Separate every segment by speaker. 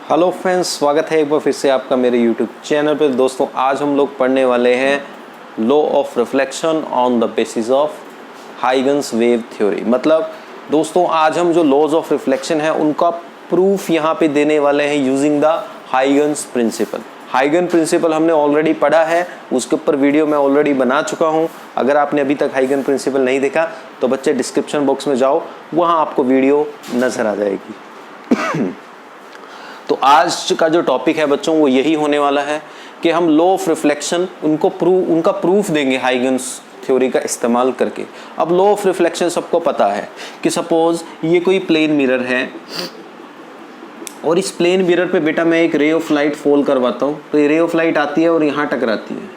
Speaker 1: Hello friends, स्वागत है एक बार फिर से आपका मेरे यूट्यूब चैनल पर। दोस्तों आज हम लोग पढ़ने वाले हैं law of reflection on the basis of Huygens wave theory. मतलब दोस्तों आज हम जो लॉज ऑफ रिफ्लेक्शन है उनका प्रूफ यहाँ पे देने वाले हैं using the Huygens principle. Huygen principle हमने ऑलरेडी पढ़ा है, उसके ऊपर वीडियो मैं ऑलरेडी बना चुका हूँ। अगर आपने अभी तक हाइगन प्रिंसिपल नहीं देखा तो बच्चे डिस्क्रिप्शन बॉक्स में जाओ, वहाँ आपको वीडियो नज़र आ जाएगी। तो आज का जो टॉपिक है बच्चों वो यही होने वाला है कि हम लॉ ऑफ रिफ्लेक्शन उनका प्रूफ देंगे हाइगन्स थ्योरी का इस्तेमाल करके। अब लॉ ऑफ रिफ्लेक्शन सबको पता है कि सपोज ये कोई प्लेन मिरर है और इस प्लेन मिरर पे बेटा मैं एक रे ऑफ लाइट फॉल करवाता हूँ, तो ये रे ऑफ लाइट आती है और यहाँ टकराती है।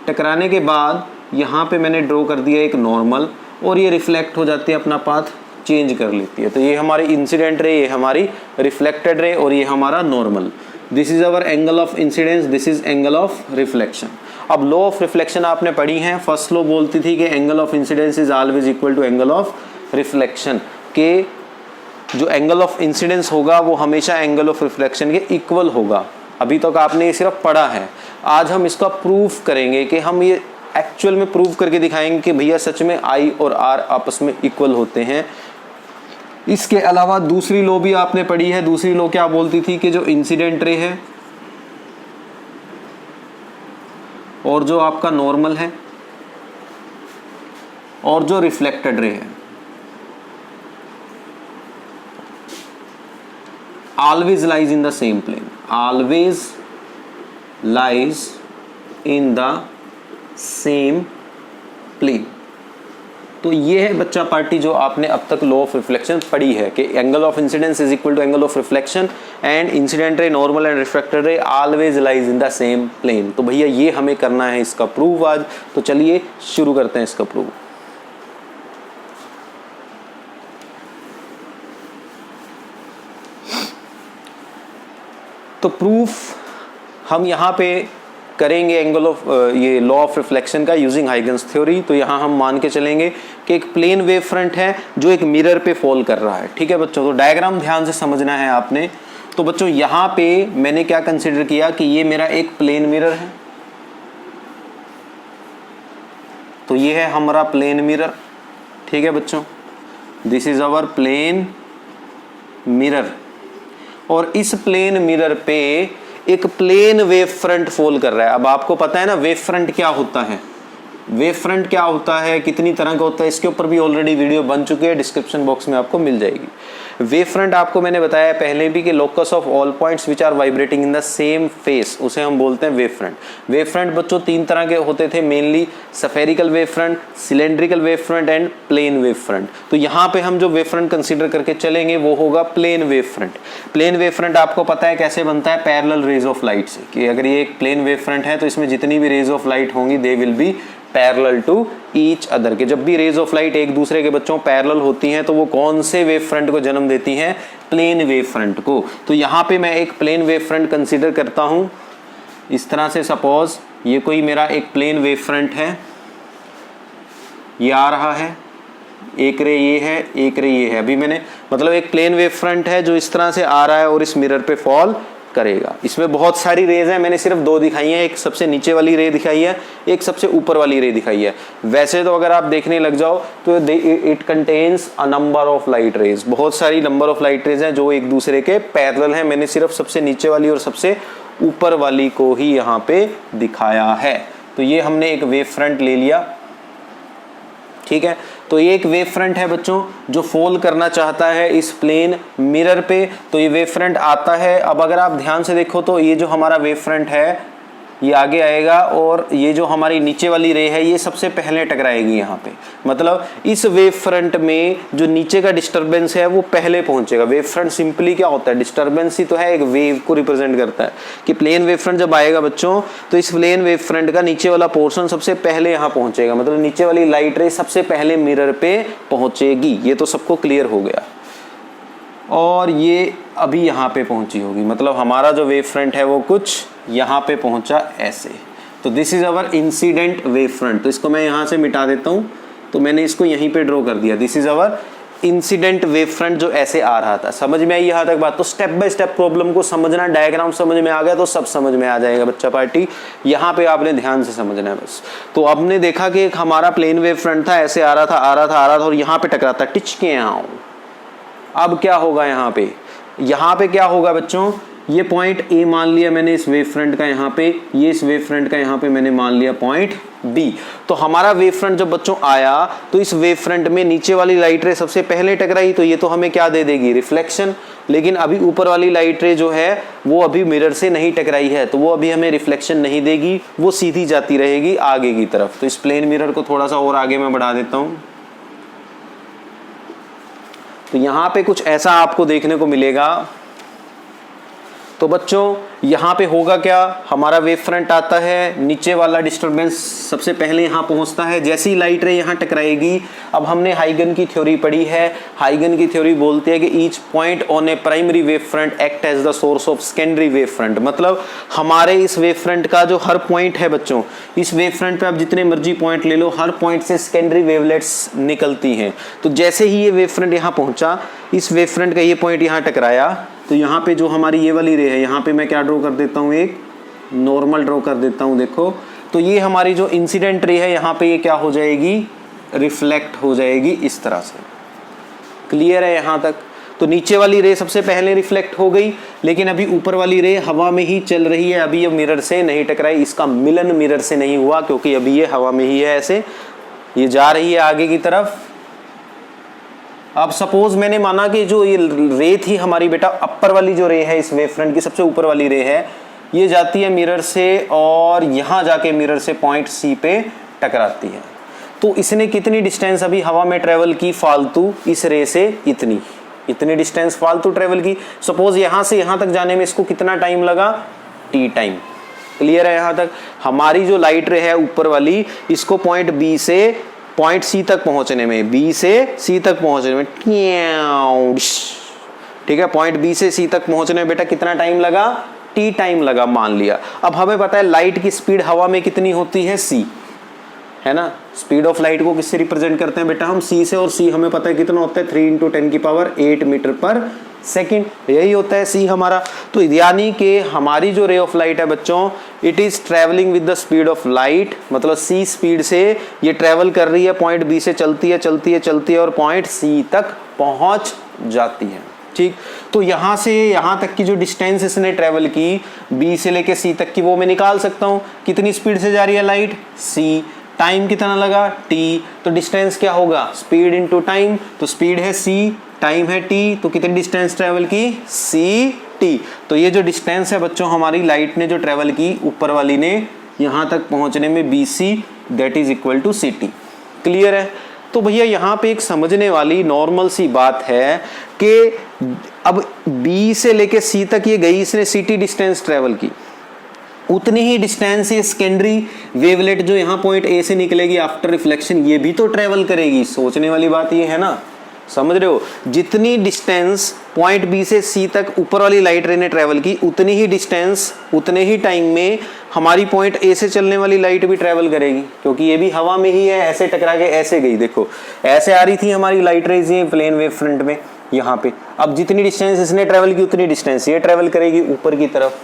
Speaker 1: टकराने के बाद यहाँ पे मैंने ड्रॉ कर दिया एक नॉर्मल और ये रिफ्लेक्ट हो जाती है, अपना पाथ चेंज कर लेती है। तो ये हमारी इंसिडेंट रे, ये हमारी रिफ्लेक्टेड रे और ये हमारा normal. This is our angle of incidence, this is angle of reflection. अब लॉ ऑफ रिफ्लेक्शन आपने पढ़ी है, फर्स्ट लॉ बोलती थी कि angle of incidence is always equal to angle of reflection, के जो एंगल ऑफ इंसिडेंस होगा वो हमेशा एंगल ऑफ रिफ्लेक्शन के इक्वल होगा। अभी तक आपने ये सिर्फ पढ़ा है, आज हम इसका प्रूफ करेंगे कि हम ये एक्चुअल में प्रूव करके दिखाएंगे कि भैया सच में आई और आर आपस में इक्वल होते हैं। इसके अलावा दूसरी लॉ भी आपने पढ़ी है। दूसरी लॉ क्या बोलती थी कि जो इंसिडेंट रे है और जो आपका नॉर्मल है और जो रिफ्लेक्टेड रे है, always lies in the same plane, always lies in the same plane. तो ये है बच्चा पार्टी जो आपने अब तक लॉ ऑफ रिफ्लेक्शन पढ़ी है कि angle of incidence is equal to angle of reflection and incident ray, normal and reflected ray always lies in the same plane. तो भैया ये हमें करना है इसका प्रूफ आज। तो चलिए शुरू करते हैं इसका प्रूफ। तो प्रूफ हम यहाँ पे करेंगे एंगल ऑफ ये लॉ ऑफ रिफ्लेक्शन का यूजिंग हाइगन्स थ्योरी। तो यहाँ हम मान के चलेंगे कि एक प्लेन वेव फ्रंट है जो एक मिरर पे फॉल कर रहा है। ठीक है बच्चों, तो डायग्राम ध्यान से समझना है आपने। तो बच्चों यहाँ पे मैंने क्या कंसिडर किया कि ये मेरा एक प्लेन मिरर है, तो ये है हमारा प्लेन मिरर। ठीक है बच्चों, this is our plane mirror और इस प्लेन मिरर पे एक प्लेन वेव फ्रंट फॉल कर रहा है। अब आपको पता है ना वेव फ्रंट क्या होता है, वेव फ्रंट क्या होता है, कितनी तरह का होता है, इसके ऊपर भी ऑलरेडी वीडियो बन चुकी है, डिस्क्रिप्शन बॉक्स में आपको मिल जाएगी। वेव फ्रंट आपको मैंने बताया पहले भी कि locus of all points which are vibrating in the same phase, उसे हम बोलते हैं वेव फ्रंट। वेव फ्रंट बच्चों तीन तरह के होते थे mainly, spherical wave front, cylindrical wave front and plane wave front. तो यहाँ पे हम जो वेव फ्रंट कंसीडर करके चलेंगे वो होगा plane wave front. Plane wave front आपको पता है कैसे बनता है, पैरेलल रेज ऑफ लाइट से, कि अगर ये एक प्लेन वेव फ्रंट है तो इसमें जितनी भी रेज ऑफ लाइट होंगी they will be parallel to each other. के जब भी रेज ऑफ लाइट एक दूसरे के बच्चों पैरेलल होती हैं तो वो कौन से वेव फ्रंट को जन्म देती हैं, प्लेन वेव फ्रंट को। तो यहाँ पे मैं एक प्लेन वेव फ्रंट कंसीडर करता हूँ इस तरह से। सपोज ये कोई मेरा एक प्लेन वेव फ्रंट है, ये आ रहा है, एक रे ये है, एक रे ये है। अभी मैंने मतलब एक प्लेन वेव फ्रंट है जो इस तरह से आ रहा है और इस मिरर पे फॉल करेगा। इसमें बहुत सारी रेज हैं, मैंने सिर्फ दो दिखाई है, एक सबसे नीचे वाली रे दिखाई है, एक सबसे ऊपर वाली रे दिखाई है। वैसे तो अगर आप देखने लग जाओ तो it contains a number of light rays, बहुत सारी नंबर ऑफ लाइट रेज हैं जो एक दूसरे के पैरेलल हैं। मैंने सिर्फ सबसे नीचे वाली और सबसे ऊपर वाली को ही यहाँ पे दिखाया है। तो ये हमने एक वेव फ्रंट ले लिया। ठीक है, तो ये एक वेव फ्रंट है बच्चों जो फॉल करना चाहता है इस प्लेन मिरर पे, तो ये वेव फ्रंट आता है। अब अगर आप ध्यान से देखो तो ये जो हमारा वेव फ्रंट है ये आगे आएगा और ये जो हमारी नीचे वाली रे है ये सबसे पहले टकराएगी यहाँ पे। मतलब इस वेव फ्रंट में जो नीचे का डिस्टर्बेंस है वो पहले पहुंचेगा। वेव फ्रंट सिंपली क्या होता है, डिस्टर्बेंस ही तो है, एक वेव को रिप्रेजेंट करता है। कि प्लेन वेव फ्रंट जब आएगा बच्चों तो इस प्लेन वेव फ्रंट का नीचे वाला पोर्शन सबसे पहले यहाँ पहुंचेगा, मतलब नीचे वाली लाइट रे सबसे पहले मिरर पे पहुंचेगी। ये तो सबको क्लियर हो गया। और ये अभी यहाँ पे पहुंची होगी, मतलब हमारा जो वेव फ्रंट है वो कुछ यहाँ पे पहुंचा ऐसे। तो this is our incident wave front. तो इसको मैं यहाँ से मिटा देता हूँ, तो मैंने इसको यहीं पे ड्रॉ कर दिया। This is our incident wave front जो ऐसे आ रहा था। समझ में आई यहाँ तक बात? तो स्टेप बाय स्टेप प्रॉब्लम को समझना, डायग्राम समझ में आ गया तो सब समझ में आ जाएगा बच्चा पार्टी। यहाँ पे आपने ध्यान से समझना है बस। तो आपने देखा कि एक हमारा प्लेन वेव फ्रंट था, ऐसे आ रहा था आ रहा था आ रहा था और यहाँ पे टकराता, टिच के यहाँ। अब क्या होगा यहाँ पे क्या होगा बच्चों, ये पॉइंट ए मान लिया मैंने इस वेव फ्रंट का यहाँ पे, ये इस वेव फ्रंट का यहाँ पे मैंने मान लिया पॉइंट बी। तो हमारा वेव फ्रंट जब बच्चों आया तो इस वेव फ्रंट में नीचे वाली लाइट रे सबसे पहले टकराई, तो ये तो हमें क्या दे देगी, रिफ्लेक्शन। लेकिन अभी ऊपर वाली लाइट रे जो है वो अभी मिरर से नहीं टकराई है, तो वो अभी हमें रिफ्लेक्शन नहीं देगी, वो सीधी जाती रहेगी आगे की तरफ। तो इस प्लेन मिरर को थोड़ा सा और आगे मैं बढ़ा देता हूँ। तो यहाँ पे कुछ ऐसा आपको देखने को मिलेगा। तो बच्चों यहाँ पे होगा क्या, हमारा वेव फ्रंट आता है, नीचे वाला डिस्टरबेंस सबसे पहले यहाँ पहुँचता है, जैसी लाइट रे यहाँ टकराएगी। अब हमने हाइगन की थ्योरी पढ़ी है, हाइगन की थ्योरी बोलती है कि each point on a primary wave front act as the source of secondary wave front. मतलब हमारे इस वेव फ्रंट का जो हर पॉइंट है बच्चों, इस वेव फ्रंट पे आप जितने मर्जी पॉइंट ले लो, हर पॉइंट से सेकेंडरी वेवलेट्स निकलती हैं। तो जैसे ही ये वेव फ्रंट यहाँ पहुँचा, इस वेव फ्रंट का ये पॉइंट यहाँ टकराया, तो यहाँ पे जो हमारी ये वाली रे है, यहाँ पे मैं क्या ड्रॉ कर देता हूँ, एक नॉर्मल ड्रॉ कर देता हूँ। देखो तो ये हमारी जो इंसिडेंट रे है, यहाँ पे ये क्या हो जाएगी, रिफ्लेक्ट हो जाएगी इस तरह से। क्लियर है यहाँ तक? तो नीचे वाली रे सबसे पहले रिफ्लेक्ट हो गई, लेकिन अभी ऊपर वाली रे हवा में ही चल रही है, अभी ये मिरर से नहीं टकराई, इसका मिलन मिरर से नहीं हुआ क्योंकि अभी ये हवा में ही है, ऐसे ये जा रही है आगे की तरफ। अब सपोज मैंने माना कि जो ये रे थी हमारी बेटा, अपर वाली जो रे है इस वेव फ्रंट की, सबसे ऊपर वाली रे है, ये जाती है मिरर से और यहाँ जाके मिरर से पॉइंट सी पे टकराती है। तो इसने कितनी डिस्टेंस अभी हवा में ट्रेवल की फालतू, इस रे से इतनी डिस्टेंस फालतू ट्रेवल की। सपोज यहाँ से यहाँ तक जाने में इसको कितना टाइम लगा, टी टाइम। क्लियर है यहाँ तक? हमारी जो लाइट रे है ऊपर वाली, इसको पॉइंट बी से पॉइंट सी तक पहुंचने में, बी से सी तक पहुंचने में, ठीक है, पॉइंट बी से सी तक पहुंचने में बेटा कितना टाइम लगा, टी टाइम लगा मान लिया। अब हमें पता है लाइट की स्पीड हवा में कितनी होती है, सी, है ना। स्पीड ऑफ लाइट को किससे रिप्रेजेंट करते हैं बेटा हम, सी से, और सी हमें पता है कितना होता है, 3 × 10⁸ मीटर पर सेकेंड, यही होता है सी हमारा। तो यानी कि हमारी जो रे ऑफ लाइट है बच्चों, it is travelling with the speed of light, मतलब सी स्पीड से ये ट्रेवल कर रही है, पॉइंट बी से चलती है और पॉइंट सी तक पहुंच जाती है। ठीक, तो यहाँ से यहाँ तक की जो डिस्टेंस इसने ट्रेवल की, बी से लेके सी तक की, वो मैं निकाल सकता हूँ। कितनी स्पीड से जा रही है लाइट, सी, टाइम कितना लगा, टी, तो डिस्टेंस क्या होगा, स्पीड इनटू टाइम। तो स्पीड है सी, टाइम है टी, तो कितनी डिस्टेंस ट्रेवल की, सी टी। तो ये जो डिस्टेंस है बच्चों हमारी लाइट ने जो ट्रेवल की ऊपर वाली ने यहाँ तक पहुँचने में, B C, that is equal to C T. Clear है? तो भैया यहाँ पे एक समझने वाली नॉर्मल सी बात है कि अब बी से लेके सी तक ये गई, इसने सी टी डिस्टेंस ट्रेवल की, उतनी ही डिस्टेंस ये सेकेंडरी वेवलेट जो यहाँ पॉइंट ए से निकलेगी आफ्टर रिफ्लेक्शन, ये भी तो ट्रेवल करेगी। सोचने वाली बात ये है ना, समझ रहे हो? जितनी डिस्टेंस पॉइंट बी से सी तक ऊपर वाली लाइट रे ने ट्रेवल की, उतनी ही डिस्टेंस उतने ही टाइम में हमारी पॉइंट ए से चलने वाली लाइट भी ट्रेवल करेगी, क्योंकि ये भी हवा में ही है, ऐसे टकरा के ऐसे गई। देखो ऐसे आ रही थी हमारी लाइट रेज ये प्लेन वेव फ्रंट में यहाँ पे, अब जितनी डिस्टेंस इसने ट्रेवल की उतनी डिस्टेंस ये ट्रेवल करेगी ऊपर की तरफ,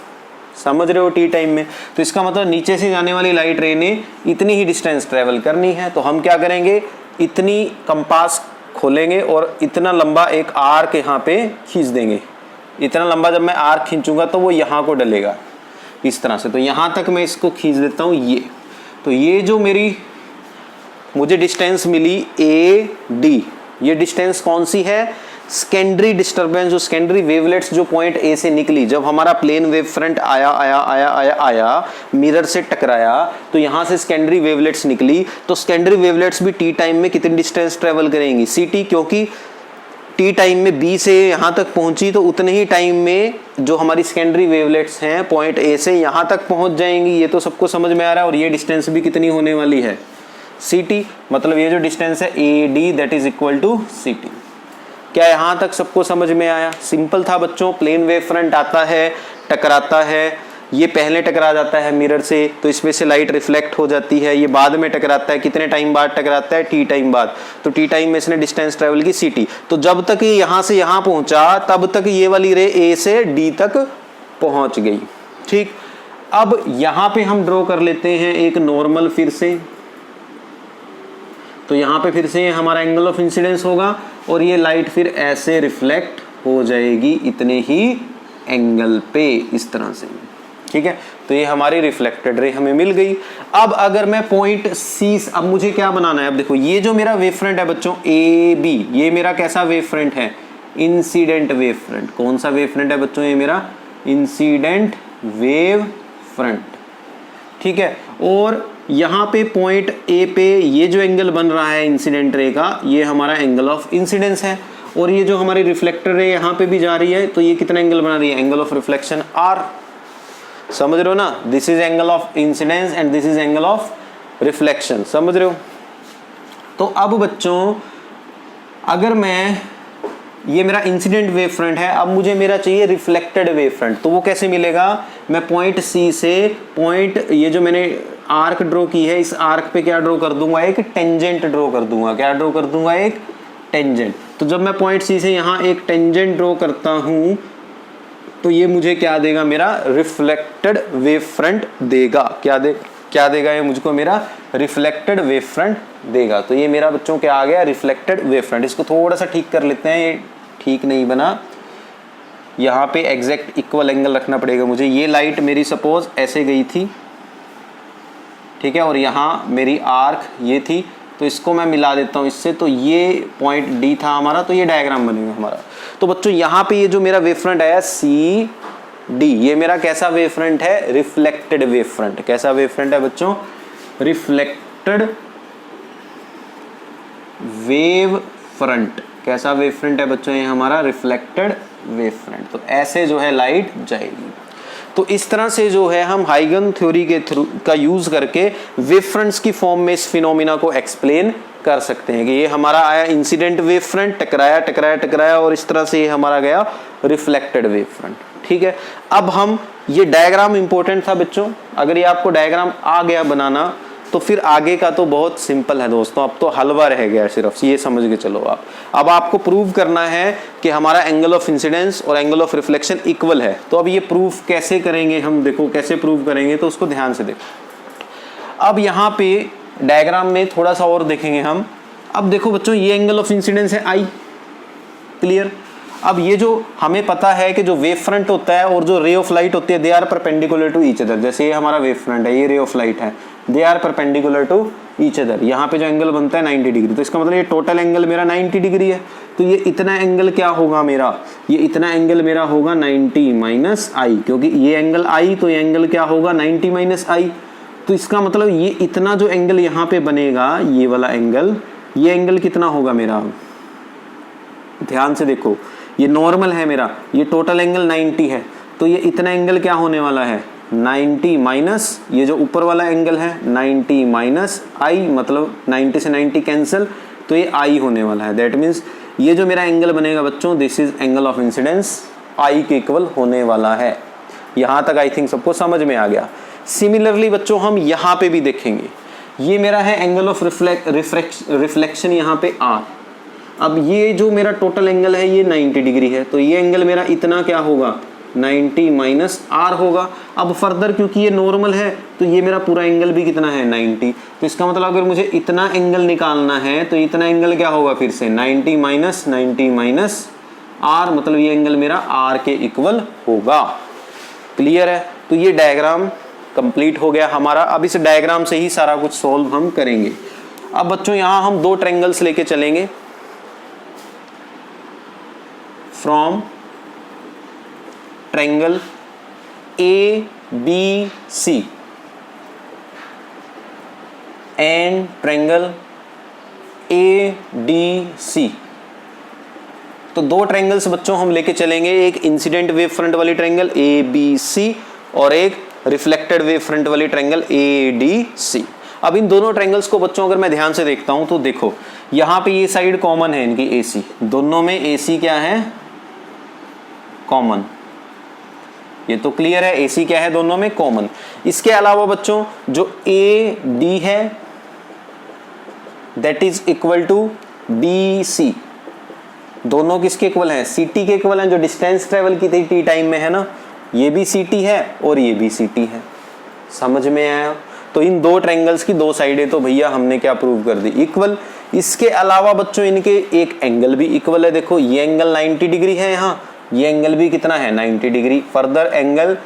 Speaker 1: समझ रहे हो, टी टाइम में। तो इसका मतलब नीचे से जाने वाली लाइट रे ने इतनी ही डिस्टेंस ट्रेवल करनी है। तो हम क्या करेंगे, इतनी कंपास खोलेंगे और इतना लंबा एक आर्क यहाँ पे खींच देंगे। इतना लंबा जब मैं आर्क खींचूंगा तो वो यहाँ को डलेगा इस तरह से। तो यहाँ तक मैं इसको खींच देता हूँ ये। तो ये जो मुझे डिस्टेंस मिली ए डी, ये डिस्टेंस कौन सी है, सेकेंडरी डिस्टर्बेंस, जो सेकेंडरी वेवलेट्स जो पॉइंट ए से निकली, जब हमारा प्लेन वेव फ्रंट आया मिरर से टकराया, तो यहाँ से सेकेंडरी वेवलेट्स निकली। तो सेकेंडरी वेवलेट्स भी टी टाइम में कितनी डिस्टेंस ट्रेवल करेंगी, सी टी, क्योंकि टी टाइम में बी से यहाँ तक पहुंची तो उतने ही टाइम में जो हमारी सेकेंडरी वेवलेट्स हैं पॉइंट ए से यहाँ तक पहुंच जाएंगी। ये तो सबको समझ में आ रहा है। और ये डिस्टेंस भी कितनी होने वाली है, सी टी, मतलब ये जो डिस्टेंस है A D that is equal to C T. क्या यहाँ तक सबको समझ में आया? सिंपल था बच्चों। प्लेन वेव फ्रंट आता है, टकराता है, ये पहले टकरा जाता है मिरर से, तो इसमें से लाइट रिफ्लेक्ट हो जाती है। ये बाद में टकराता है, कितने टाइम बाद टकराता है? टी टाइम बाद। तो टी टाइम में इसने डिस्टेंस ट्रेवल की ct। तो जब तक ये यहाँ से यहाँ पहुंचा तब तक ये वाली रे a से d तक पहुंच गई। ठीक, अब यहाँ पे हम ड्रॉ कर लेते हैं एक नॉर्मल फिर से। तो यहाँ पे फिर से हमारा एंगल ऑफ इंसिडेंस होगा और ये लाइट फिर ऐसे रिफ्लेक्ट हो जाएगी इतने ही एंगल पे, इस तरह से। ठीक है, तो ये हमारी रिफ्लेक्टेड रे हमें मिल गई। अब अगर मैं पॉइंट सी, अब मुझे क्या बनाना है? अब देखो ये जो मेरा वेव फ्रंट है बच्चों ए बी, ये मेरा कैसा वेव फ्रंट है? Incident wave front. कौन सा वेव फ्रंट है बच्चों? ये मेरा इंसिडेंट वेव फ्रंट। ठीक है, और यहाँ पे पॉइंट ए पे ये जो एंगल बन रहा है इंसिडेंट रे का, ये हमारा एंगल ऑफ इंसिडेंस है। और ये जो हमारी रिफ्लेक्टर रे यहाँ पे भी जा रही है, तो ये कितना एंगल बना रही है? Angle of reflection R. समझ रहे हो ना? This is angle of incidence and this is angle of reflection. समझ रहे हो? तो अब बच्चों अगर मैं, ये मेरा इंसिडेंट वेव फ्रंट है, अब मुझे मेरा चाहिए रिफ्लेक्टेड वेव फ्रंट। तो वो कैसे मिलेगा? मैं पॉइंट सी से पॉइंट, ये जो मैंने आर्क ड्रॉ की है, इस आर्क पे क्या ड्रॉ कर दूंगा? एक टेंजेंट ड्रॉ कर दूंगा। क्या ड्रॉ कर दूंगा? एक टेंजेंट। तो जब मैं पॉइंट सी से यहाँ एक टेंजेंट ड्रॉ करता हूँ तो ये मुझे क्या देगा? मेरा रिफ्लेक्टेड वेव फ्रंट देगा। क्या देगा ये मुझको? मेरा रिफ्लेक्टेड वेव फ्रंट देगा। तो ये मेरा बच्चों क्या आ गया? Reflected wave front. इसको थोड़ा सा ठीक कर लेते हैं, ये ठीक नहीं बना। यहाँ पे एग्जैक्ट इक्वल एंगल रखना पड़ेगा मुझे। ये लाइट मेरी सपोज ऐसे गई थी, ठीक है, और यहाँ मेरी आर्क ये थी, तो इसको मैं मिला देता हूँ इससे। तो ये पॉइंट डी था हमारा, तो ये डायग्राम बनेगा हमारा। तो बच्चों यहाँ पे ये जो मेरा वेव फ्रंट आया सी डी, ये मेरा कैसा वेव फ्रंट है? Reflected wave front. कैसा वेव फ्रंट है बच्चों? Reflected wave front. कैसा वेव फ्रंट है बच्चों? ये हमारा रिफ्लेक्टेड वेव फ्रंट। तो ऐसे जो है लाइट जाएगी। तो इस तरह से जो है हम हाइगन थ्योरी के थ्रू का यूज करके वेव फ्रंट्स की फॉर्म में इस फिनोमिना को एक्सप्लेन कर सकते हैं कि ये हमारा आया इंसिडेंट वेव फ्रंट, टकराया टकराया टकराया, और इस तरह से ये हमारा गया रिफ्लेक्टेड वेव फ्रंट। ठीक है, अब हम, ये डायग्राम इंपॉर्टेंट था बच्चों। अगर ये आपको डायग्राम आ गया बनाना तो फिर आगे का तो बहुत सिंपल है दोस्तों। अब तो हलवा रह गया, सिर्फ ये समझ के चलो आप। अब आपको प्रूव करना है कि हमारा एंगल ऑफ इंसिडेंस और एंगल ऑफ रिफ्लेक्शन इक्वल है। तो अब ये प्रूफ कैसे करेंगे हम? देखो कैसे प्रूव करेंगे, तो उसको ध्यान से देखो। अब यहाँ पे डायग्राम में थोड़ा सा और देखेंगे हम। अब देखो बच्चों, ये एंगल ऑफ इंसिडेंस है आई, क्लियर। अब ये जो हमें पता है कि जो वेव फ्रंट होता है और जो रे ऑफ लाइट होती है, they are perpendicular to each other. जैसे ये हमारा वेव फ्रंट है, ये रे ऑफ लाइट है, they are perpendicular to each other. यहाँ पे जो एंगल बनता है 90 डिग्री, तो इसका मतलब ये टोटल एंगल मेरा 90 डिग्री है। तो ये इतना एंगल क्या होगा मेरा? ये इतना एंगल मेरा होगा 90 माइनस आई, क्योंकि ये एंगल आई, तो ये एंगल क्या होगा? 90 माइनस आई। तो इसका मतलब ये इतना जो एंगल यहाँ पे बनेगा, ये वाला एंगल, ये एंगल कितना होगा मेरा? ध्यान से देखो, ये नॉर्मल है मेरा, ये टोटल एंगल 90 है, तो ये इतना एंगल क्या होने वाला है? 90 माइनस ये जो ऊपर वाला एंगल है 90 माइनस आई, मतलब 90 से 90 कैंसिल, तो ये आई होने वाला है। दैट मीन्स ये जो मेरा एंगल बनेगा बच्चों, this is angle of incidence, i के इक्वल होने वाला है। यहाँ तक आई थिंक सबको समझ में आ गया। सिमिलरली बच्चों हम यहाँ पे भी देखेंगे, ये मेरा है एंगल ऑफ रिफ्लेक्शन यहाँ पे आर। अब ये जो मेरा टोटल एंगल है ये 90 डिग्री है, तो ये एंगल मेरा इतना क्या होगा? 90 माइनस आर होगा। अब फर्दर क्योंकि ये नॉर्मल है, तो ये मेरा पूरा एंगल भी कितना है? 90। तो इसका मतलब अगर मुझे इतना एंगल निकालना है तो इतना एंगल क्या होगा? फिर से 90 माइनस आर, मतलब ये एंगल मेरा आर के इक्वल होगा। क्लियर है? तो ये डायग्राम कंप्लीट हो गया हमारा। अब इस डायग्राम से ही सारा कुछ सॉल्व हम करेंगे। अब बच्चों यहाँ हम दो ट्रायंगल्स लेके चलेंगे from triangle ABC and triangle ADC। तो दो ट्रायंगल्स बच्चों हम लेके चलेंगे, एक इंसिडेंट वेव फ्रंट वाली ट्रायंगल ABC और एक रिफ्लेक्टेड वेव फ्रंट वाली ट्रायंगल ADC। अब इन दोनों ट्रायंगल्स को बच्चों अगर मैं ध्यान से देखता हूं तो देखो यहाँ पे ये साइड कॉमन है इनकी AC, दोनों में AC क्या है? कॉमन। ये तो क्लियर है, AC क्या है दोनों में कॉमन। इसके अलावा बच्चों जो AD है that is equal to BC, दोनों किसके इक्वल हैं? CT के इक्वल हैं, जो डिस्टेंस ट्रेवल की थी T टाइम में, है ना। ये भी CT है और ये भी CT है, समझ में आया। तो इन दो ट्रायंगल्स की दो साइडें तो भैया हमने क्या प्रूव कर दी? इक्वल। इसके अलावा बच्चों इनके एक एंगल भी इक्वल है। देखो ये एंगल 90 डिग्री है, यहाँ ये एंगल भी कितना है? 90 degree. Further angle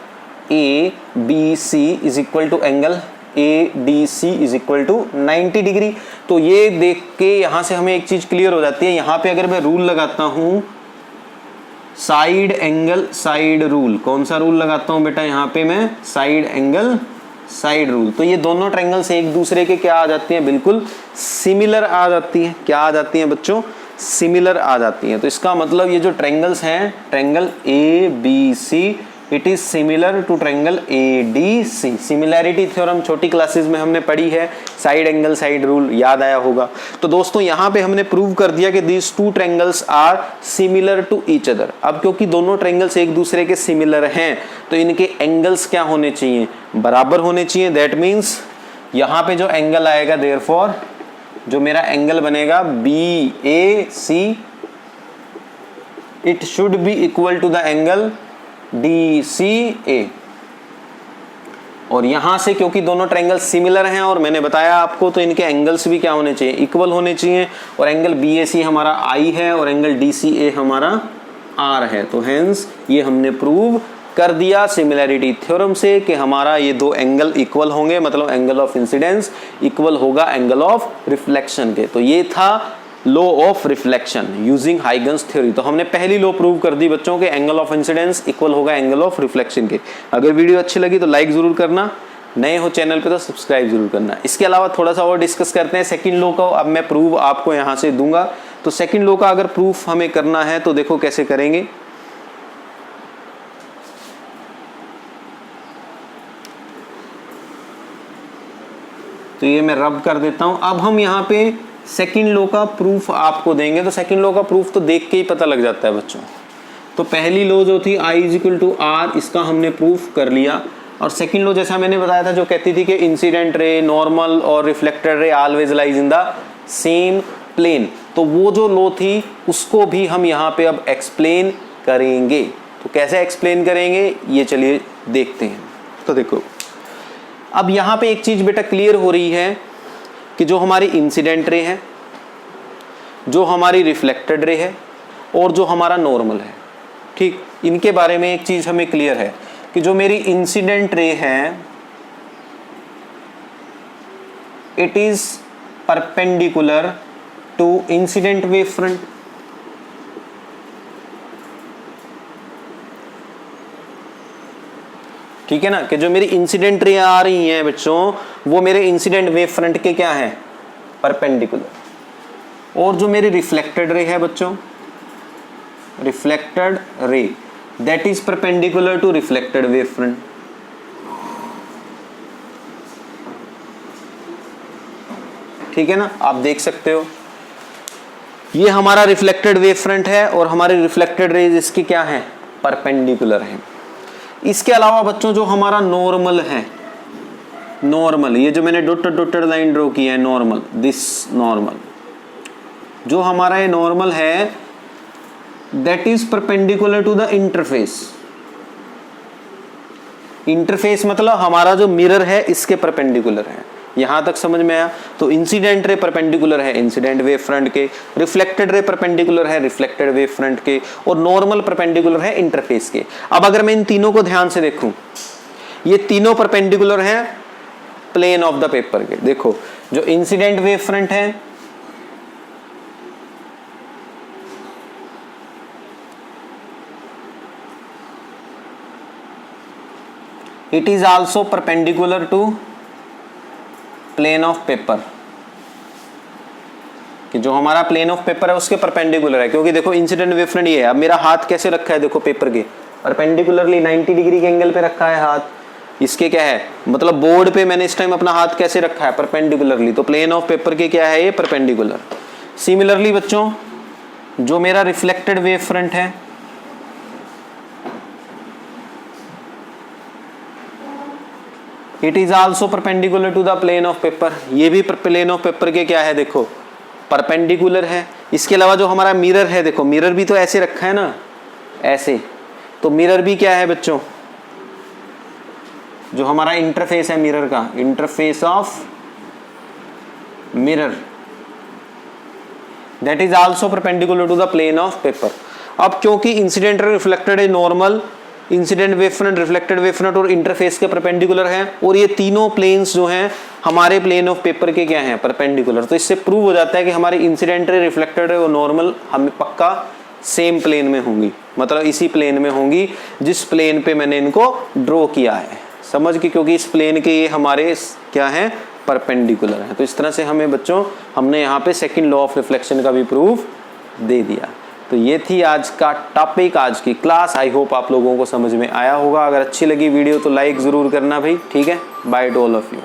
Speaker 1: ABC is equal to angle ADC is equal to 90 degree. तो ये देख के यहां से हमें एक चीज क्लियर हो जाती है। यहां पे अगर मैं रूल लगाता हूं साइड एंगल साइड रूल, कौन सा रूल लगाता हूं बेटा? यहां पे मैं साइड एंगल साइड रूल। तो ये दोनों ट्रायंगल्स एक दूसरे के क्या आ जाती हैं? बिल्कुल सिमिलर आ जाती हैं। क्या आ जाती हैं बच्चों? सिमिलर आ जाती हैं। तो इसका मतलब ये जो ट्रायंगल्स हैं, triangle ABC it is similar to triangle ADC। Similarity theorem छोटी क्लासेस में हमने पढ़ी है, साइड एंगल साइड रूल याद आया होगा। तो दोस्तों यहाँ पे हमने प्रूव कर दिया कि these two triangles are similar to each other. अब क्योंकि दोनों ट्रायंगल्स एक दूसरे के सिमिलर हैं तो इनके एंगल्स क्या होने चाहिए? बराबर होने चाहिए। दैट मीन्स यहाँ पे जो एंगल आएगा, देयरफॉर जो मेरा एंगल बनेगा BAC it should be equal to the angle DCA। और यहां से क्योंकि दोनों ट्रायंगल सिमिलर हैं और मैंने बताया आपको, तो इनके एंगल्स भी क्या होने चाहिए? इक्वल होने चाहिए। और एंगल BAC हमारा I है और एंगल DCA हमारा R है। तो हेंस ये हमने प्रूव कर दिया सिमिलैरिटी थ्योरम से कि हमारा ये दो एंगल इक्वल होंगे, मतलब एंगल ऑफ इंसिडेंस इक्वल होगा एंगल ऑफ रिफ्लेक्शन के। तो ये था law of reflection using Huygens theory. तो हमने पहली लॉ प्रूव कर दी बच्चों के, एंगल ऑफ इंसिडेंस इक्वल होगा एंगल ऑफ रिफ्लेक्शन के। अगर वीडियो अच्छी लगी तो लाइक जरूर करना, नए हो चैनल पे तो सब्सक्राइब जरूर करना। इसके अलावा थोड़ा सा और डिस्कस करते हैं सेकंड लॉ का। अब मैं प्रूव आपको यहाँ से दूंगा। तो सेकंड लॉ का अगर प्रूफ हमें करना है तो देखो कैसे करेंगे। तो ये मैं रब कर देता हूं। अब हम यहाँ पे सेकंड लॉ का प्रूफ आपको देंगे। तो सेकंड लॉ का प्रूफ तो देख के ही पता लग जाता है बच्चों। तो पहली लॉ जो थी I = R, इसका हमने प्रूफ कर लिया। और सेकंड लॉ जैसा मैंने बताया था, जो कहती थी कि इंसिडेंट रे, नॉर्मल और reflected ray always lies in the same plane. तो वो जो लॉ थी उसको भी हम यहाँ पे अब एक्सप्लेन करेंगे। तो कैसे एक्सप्लेन करेंगे ये चलिए देखते हैं। तो देखो अब यहाँ पे एक चीज बेटा क्लियर हो रही है कि जो हमारी इंसिडेंट रे है, जो हमारी रिफ्लेक्टेड रे है और जो हमारा नॉर्मल है, ठीक, इनके बारे में एक चीज हमें क्लियर है कि जो मेरी इंसिडेंट रे है it is perpendicular to incident wave front. ठीक है ना, कि जो मेरी इंसिडेंट रे आ रही हैं बच्चों वो मेरे इंसिडेंट वेव फ्रंट के क्या है? परपेंडिकुलर। और जो मेरी रिफ्लेक्टेड रे है बच्चों, reflected ray that is perpendicular to reflected wave front. ठीक है ना, आप देख सकते हो ये हमारा रिफ्लेक्टेड वेव फ्रंट है और हमारे रिफ्लेक्टेड रेज इसकी क्या है? परपेंडिकुलर है। इसके अलावा बच्चों जो हमारा नॉर्मल है, नॉर्मल, ये जो मैंने डॉटेड लाइन ड्रॉ की है, नॉर्मल, दिस नॉर्मल, जो हमारा ये नॉर्मल है that is perpendicular to the interface. Interface मतलब हमारा जो मिरर है इसके परपेंडिकुलर है। यहां तक समझ में आया? तो इंसिडेंट रे परपेंडिकुलर है इंसिडेंट वेव फ्रंट के, रिफ्लेक्टेड रे परपेंडिकुलर है रिफ्लेक्टेड वेव फ्रंट के, और नॉर्मल परपेंडिकुलर है इंटरफेस के। अब अगर मैं इन तीनों को ध्यान से देखूं, ये तीनों परपेंडिकुलर हैं प्लेन ऑफ द पेपर के। देखो जो इंसिडेंट वेव फ्रंट है it is also perpendicular to plane of paper, कि जो हमारा प्लेन ऑफ पेपर है उसके परपेंडिकुलर है। क्योंकि देखो इंसिडेंट वेव फ्रंट ये है। अब मेरा हाथ कैसे रखा है? देखो पेपर के परपेंडिकुलरली 90 डिग्री के एंगल पे रखा है हाथ। इसके क्या है मतलब बोर्ड पे मैंने इस टाइम अपना हाथ कैसे रखा है? परपेंडिकुलरली। तो प्लेन ऑफ पेपर के क्या है? ये परपेंडिकुलर। सिमिलरली बच्चों जो मेरा रिफ्लेक्टेड वेव फ्रंट है it is also perpendicular to the plane of paper, ये भी प्लेन ऑफ पेपर के क्या है देखो परपेंडिकुलर है। इसके अलावा जो हमारा मिरर है, देखो मिरर भी तो ऐसे रखा है ना, ऐसे, तो मिरर भी क्या है बच्चों, जो हमारा इंटरफेस है मिरर का, interface of mirror that is also perpendicular to the plane of paper. अब क्योंकि इंसिडेंट रिफ्लेक्टेड है normal, incident wave front, reflected wave front और इंटरफेस के परपेंडिकुलर हैं, और ये तीनों प्लेन्स जो हैं हमारे प्लेन ऑफ पेपर के क्या हैं, परपेंडिकुलर। तो इससे प्रूव हो जाता है कि हमारे इंसिडेंट रिफ्लेक्टेड और नॉर्मल हमें पक्का सेम प्लेन में होंगी, मतलब इसी प्लेन में होंगी जिस प्लेन पे मैंने इनको ड्रॉ किया है, समझ के, क्योंकि इस प्लेन के ये हमारे क्या है, परपेंडिकुलर है। तो इस तरह से हमें बच्चों, हमने यहाँ पे सेकंड लॉ ऑफ रिफ्लेक्शन का भी प्रूफ दे दिया। तो ये थी आज का टॉपिक, आज की क्लास। आई होप आप लोगों को समझ में आया होगा। अगर अच्छी लगी वीडियो तो लाइक ज़रूर करना भाई, ठीक है। By two all of you.